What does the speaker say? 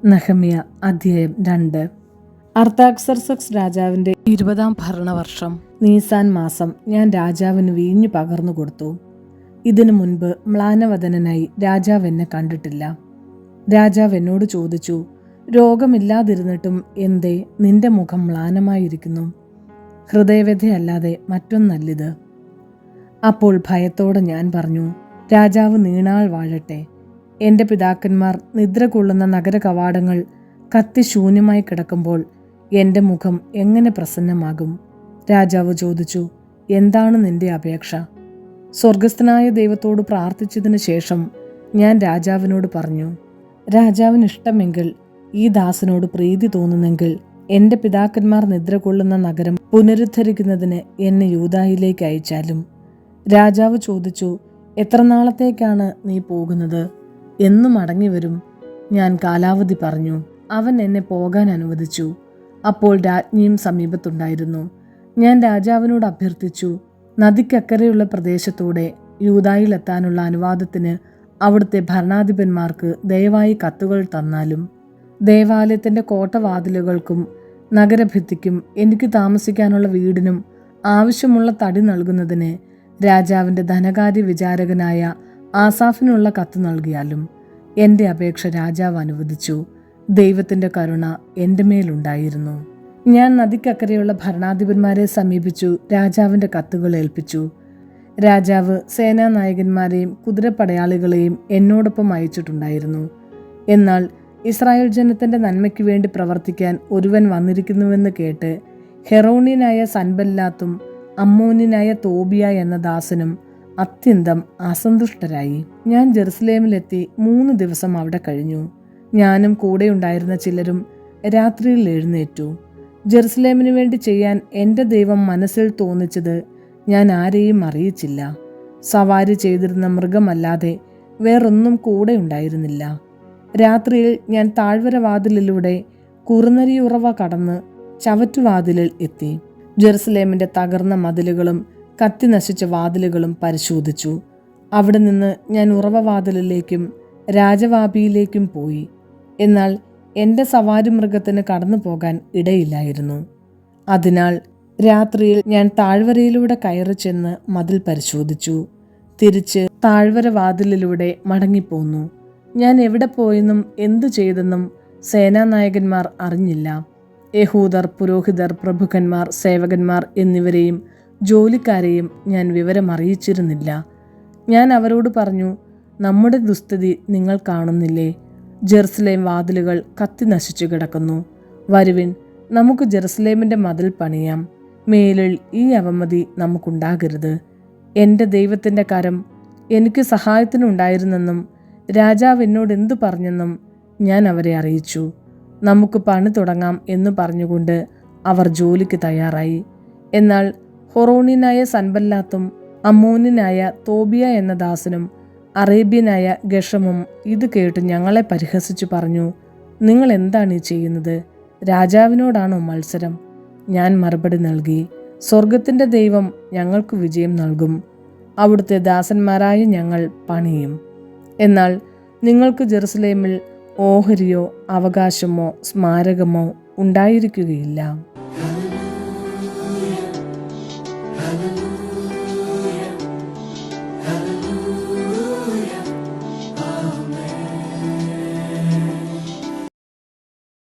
നെഹമ്യ അധ്യായം 2. അർത്താക്സർക്സ് രാജാവിൻ്റെ 20-ാം ഭരണവർഷം നീസാൻ മാസം ഞാൻ രാജാവിന് വീഞ്ഞു പകർന്നു കൊടുത്തു. ഇതിനു മുൻപ് മ്ലാനവദനായി രാജാവ് എന്നെ കണ്ടിട്ടില്ല. രാജാവ് എന്നോട് ചോദിച്ചു, രോഗമില്ലാതിരുന്നിട്ടും എന്തേ നിന്റെ മുഖം മ്ലാനമായിരിക്കുന്നു? ഹൃദയവ്യഥയല്ലാതെ മറ്റൊന്നല്ലിത്. അപ്പോൾ ഭയത്തോടെ ഞാൻ പറഞ്ഞു, രാജാവ് നീണാൾ വാഴട്ടെ. എൻ്റെ പിതാക്കന്മാർ നിദ്ര കൊള്ളുന്ന നഗര കവാടങ്ങൾ കത്തിശൂന്യമായി കിടക്കുമ്പോൾ എൻ്റെ മുഖം എങ്ങനെ പ്രസന്നമാകും? രാജാവ് ചോദിച്ചു, എന്താണ് നിന്റെ അപേക്ഷ? സ്വർഗസ്ഥനായ ദൈവത്തോട് പ്രാർത്ഥിച്ചതിന് ശേഷം ഞാൻ രാജാവിനോട് പറഞ്ഞു, രാജാവിന് ഇഷ്ടമെങ്കിൽ, ഈ ദാസനോട് പ്രീതി തോന്നുന്നെങ്കിൽ എൻ്റെ പിതാക്കന്മാർ നിദ്ര കൊള്ളുന്ന നഗരം പുനരുദ്ധരിക്കുന്നതിന് എന്നെ യൂദായിലേക്ക് അയച്ചാലും. രാജാവ് ചോദിച്ചു, എത്ര നാളത്തേക്കാണ് നീ പോകുന്നത്? എന്നു മടങ്ങി വരും? ഞാൻ കാലാവധി പറഞ്ഞു. അവൻ എന്നെ പോകാൻ അനുവദിച്ചു. അപ്പോൾ രാജ്ഞിയും സമീപത്തുണ്ടായിരുന്നു. ഞാൻ രാജാവിനോട് അഭ്യർത്ഥിച്ചു, നദിക്കക്കരെയുള്ള പ്രദേശത്തൂടെ യൂദായിലെത്താനുള്ള അനുവാദത്തിന് അവിടുത്തെ ഭരണാധിപന്മാർക്ക് ദയവായി കത്തുകൾ തന്നാലും. ദേവാലയത്തിൻ്റെ കോട്ടവാതിലുകൾക്കും നഗരഭിത്തിക്കും എനിക്ക് താമസിക്കാനുള്ള വീടിനും ആവശ്യമുള്ള തടി നൽകുന്നതിന് രാജാവിൻ്റെ ധനകാര്യ വിചാരകനായ ആസാഫിനുള്ള കത്ത് നൽകിയാലും. എൻ്റെ അപേക്ഷ രാജാവ് അനുവദിച്ചു. ദൈവത്തിൻ്റെ കരുണ എൻ്റെ മേലുണ്ടായിരുന്നു. ഞാൻ നദിക്കക്കരെയുള്ള ഭരണാധിപന്മാരെ സമീപിച്ചു രാജാവിൻ്റെ കത്തുകൾ ഏൽപ്പിച്ചു. രാജാവ് സേനാനായകന്മാരെയും കുതിരപ്പടയാളികളെയും എന്നോടൊപ്പം അയച്ചിട്ടുണ്ടായിരുന്നു. എന്നാൽ ഇസ്രായേൽ ജനത്തിൻ്റെ നന്മയ്ക്ക് വേണ്ടി പ്രവർത്തിക്കാൻ ഒരുവൻ വന്നിരിക്കുന്നുവെന്ന് കേട്ട് ഹെറോണ്യനായ സൻബല്ലാത്തും അമ്മോന്യനായ തോബിയ എന്ന ദാസനും അത്യന്തം അസന്തുഷ്ടരായി. ഞാൻ ജെറുസലേമിലെത്തി 3 ദിവസം അവിടെ കഴിഞ്ഞു. ഞാനും കൂടെ ഉണ്ടായിരുന്ന ചിലരും രാത്രിയിൽ എഴുന്നേറ്റു. ജെറുസലേമിനു വേണ്ടി ചെയ്യാൻ എൻ്റെ ദൈവം മനസ്സിൽ തോന്നിച്ചത് ഞാൻ ആരെയും അറിയിച്ചില്ല. സവാരി ചെയ്തിരുന്ന മൃഗമല്ലാതെ വേറൊന്നും കൂടെ ഉണ്ടായിരുന്നില്ല. രാത്രിയിൽ ഞാൻ താഴ്വര വാതിലിലൂടെ കുറുനരിയുറവ കടന്ന് ചവറ്റുവാതിലിൽ എത്തി. ജെറുസലേമിൻ്റെ തകർന്ന മതിലുകളും കത്തി നശിച്ച വാതിലുകളും പരിശോധിച്ചു. അവിടെ നിന്ന് ഞാൻ ഉറവവാതിലിലേക്കും രാജവാപിയിലേക്കും പോയി. എന്നാൽ എൻ്റെ സവാരി മൃഗത്തിന് കടന്നു പോകാൻ ഇടയില്ലായിരുന്നു. അതിനാൽ രാത്രിയിൽ ഞാൻ താഴ്വരയിലൂടെ കയറി ചെന്ന് മതിൽ പരിശോധിച്ചു. തിരിച്ച് താഴ്വര വാതിലിലൂടെ മടങ്ങിപ്പോന്നു. ഞാൻ എവിടെ പോയെന്നും എന്തു ചെയ്തെന്നും സേനാനായകന്മാർ അറിഞ്ഞില്ല. യഹൂദർ, പുരോഹിതർ, പ്രഭുക്കന്മാർ, സേവകന്മാർ എന്നിവരെയും ജോലിക്കാരെയും ഞാൻ വിവരമറിയിച്ചിരുന്നില്ല. ഞാൻ അവരോട് പറഞ്ഞു, നമ്മുടെ ദുസ്ഥിതി നിങ്ങൾ കാണുന്നില്ലേ? ജെറുസലേം വാതിലുകൾ കത്തി നശിച്ചു കിടക്കുന്നു. വരുവിൻ, നമുക്ക് ജെറുസലേമിൻ്റെ മതിൽ പണിയാം. മേലിൽ ഈ അവമതി നമുക്കുണ്ടാകരുത്. എൻ്റെ ദൈവത്തിൻ്റെ കരം എനിക്ക് സഹായത്തിനുണ്ടായിരുന്നെന്നും രാജാവ് എന്നോട് എന്തു പറഞ്ഞെന്നും ഞാൻ അവരെ അറിയിച്ചു. നമുക്ക് പണി തുടങ്ങാം എന്ന് പറഞ്ഞുകൊണ്ട് അവർ ജോലിക്ക് തയ്യാറായി. എന്നാൽ ഹൊറോണ്യനായ സൻബല്ലാത്തും അമ്മോന്യനായ തോബിയ എന്ന ദാസനും അറേബ്യനായ ഗഷമും ഇത് കേട്ട് ഞങ്ങളെ പരിഹസിച്ചു പറഞ്ഞു, നിങ്ങൾ എന്താണ് ഈ ചെയ്യുന്നത്? രാജാവിനോടാണോ മത്സരം? ഞാൻ മറുപടി നൽകി, സ്വർഗത്തിൻ്റെ ദൈവം ഞങ്ങൾക്ക് വിജയം നൽകും. അവിടുത്തെ ദാസന്മാരായ ഞങ്ങൾ പണിയും. എന്നാൽ നിങ്ങൾക്ക് ജെറുസലേമിൽ ഓഹരിയോ അവകാശമോ സ്മാരകമോ ഉണ്ടായിരിക്കുകയില്ല.